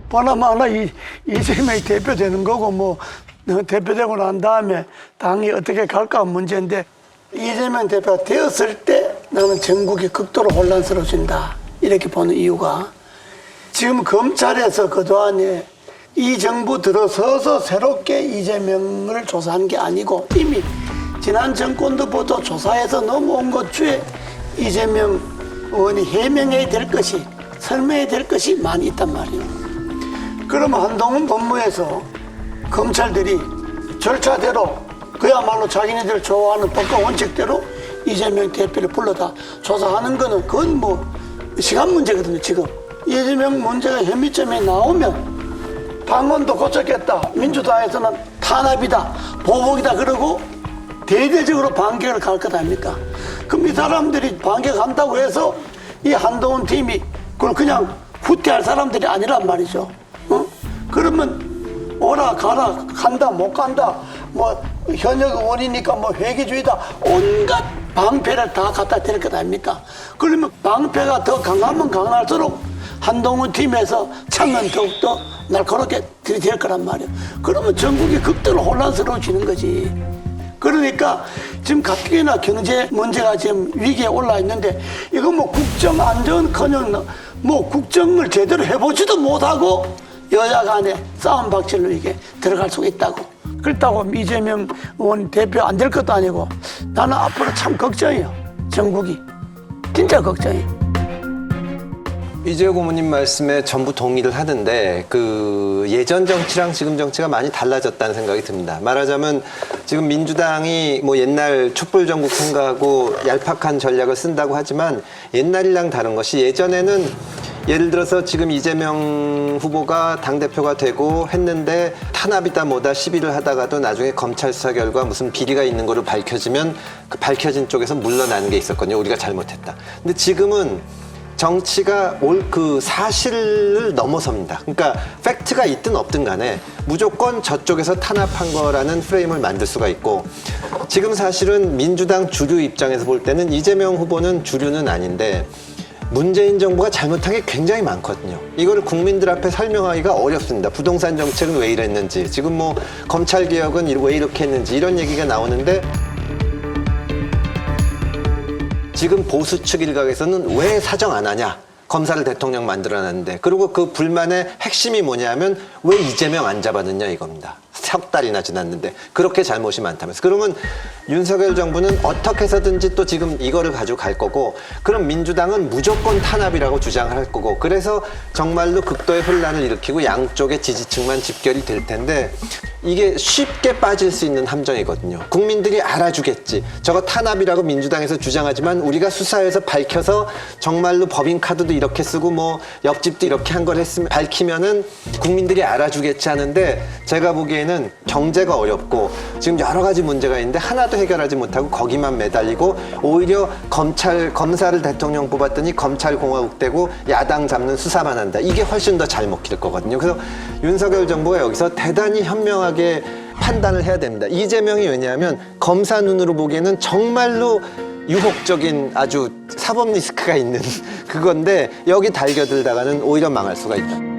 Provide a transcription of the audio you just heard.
보나마나 이재명이 대표되는 거고 뭐 대표되고 난 다음에 당이 어떻게 갈까 문제인데 이재명 대표가 되었을 때 나는 전국이 극도로 혼란스러워진다 이렇게 보는 이유가 지금 검찰에서 그동안에 이 정부 들어서서 새롭게 이재명을 조사한 게 아니고 이미 지난 정권도부터 조사해서 넘어온 것 중에 이재명 의원이 해명해야 될 것이 설명해야 될 것이 많이 있단 말이에요. 그러면 한동훈 법무에서 검찰들이 절차대로 그야말로 자기네들 좋아하는 법과 원칙대로 이재명 대표를 불러다 조사하는 거는 그건 뭐 시간 문제거든요. 지금 이재명 문제가 혐의점이 나오면 당원도 고쳤겠다, 민주당에서는 탄압이다, 보복이다 그러고 대대적으로 반격을 갈 것 아닙니까? 그럼 이 사람들이 반격한다고 해서 이 한동훈 팀이 그걸 그냥 후퇴할 사람들이 아니란 말이죠. 그러면 오라 가라 간다 못 간다 뭐 현역 의원이니까 뭐 회계주의다 온갖 방패를 다 갖다 댈 것 아닙니까? 그러면 방패가 더 강하면 강할수록 한동훈 팀에서 창은 더욱더 날카롭게 들이댈 거란 말이에요. 그러면 전국이 극도로 혼란스러워지는 거지. 그러니까 지금 가뜩이나 경제 문제가 지금 위기에 올라 있는데 이거 뭐 국정 안전커녕 뭐 국정을 제대로 해보지도 못하고 여야 간에 싸움 박질로 이게 들어갈 수가 있다고. 그렇다고 이재명 의원 대표 안 될 것도 아니고 나는 앞으로 참 걱정이에요. 전국이. 진짜 걱정이에요. 이재호 고모님 말씀에 전부 동의를 하는데 그 예전 정치랑 지금 정치가 많이 달라졌다는 생각이 듭니다. 말하자면 지금 민주당이 뭐 옛날 촛불 전국 생각하고 얄팍한 전략을 쓴다고 하지만 옛날이랑 다른 것이 예전에는 예를 들어서 지금 이재명 후보가 당대표가 되고 했는데 탄압이다 뭐다 시비를 하다가도 나중에 검찰 수사 결과 무슨 비리가 있는 거로 밝혀지면 그 밝혀진 쪽에서 물러나는 게 있었거든요. 우리가 잘못했다. 근데 지금은 정치가 그 사실을 넘어섭니다. 그러니까 팩트가 있든 없든 간에 무조건 저쪽에서 탄압한 거라는 프레임을 만들 수가 있고 지금 사실은 민주당 주류 입장에서 볼 때는 이재명 후보는 주류는 아닌데 문재인 정부가 잘못한 게 굉장히 많거든요. 이거를 국민들 앞에 설명하기가 어렵습니다. 부동산 정책은 왜 이랬는지 지금 뭐 검찰 개혁은 왜 이렇게 했는지 이런 얘기가 나오는데 지금 보수 측 일각에서는 왜 사정 안 하냐? 검사를 대통령 만들어놨는데 그리고 그 불만의 핵심이 뭐냐면 왜 이재명 안 잡아냈냐 이겁니다. 석 달이나 지났는데 그렇게 잘못이 많다면서 그러면 윤석열 정부는 어떻게 해서든지 또 지금 이거를 가지고 갈 거고 그럼 민주당은 무조건 탄압이라고 주장할 거고 그래서 정말로 극도의 혼란을 일으키고 양쪽의 지지층만 집결이 될 텐데 이게 쉽게 빠질 수 있는 함정이거든요. 국민들이 알아주겠지. 저거 탄압이라고 민주당에서 주장하지만 우리가 수사해서 밝혀서 정말로 법인카드도 이렇게 쓰고 뭐 옆집도 이렇게 한 걸 했으면 밝히면은 국민들이 알아주겠지 하는데 제가 보기에는 경제가 어렵고 지금 여러 가지 문제가 있는데 하나도 해결하지 못하고 거기만 매달리고 오히려 검사를 대통령 뽑았더니 검찰공화국 되고 야당 잡는 수사만 한다. 이게 훨씬 더 잘 먹힐 거거든요. 그래서 윤석열 정부가 여기서 대단히 현명하게 판단을 해야 됩니다. 이재명이 왜냐하면 검사 눈으로 보기에는 정말로 유혹적인 아주 사법 리스크가 있는 그건데 여기 달겨들다가는 오히려 망할 수가 있다.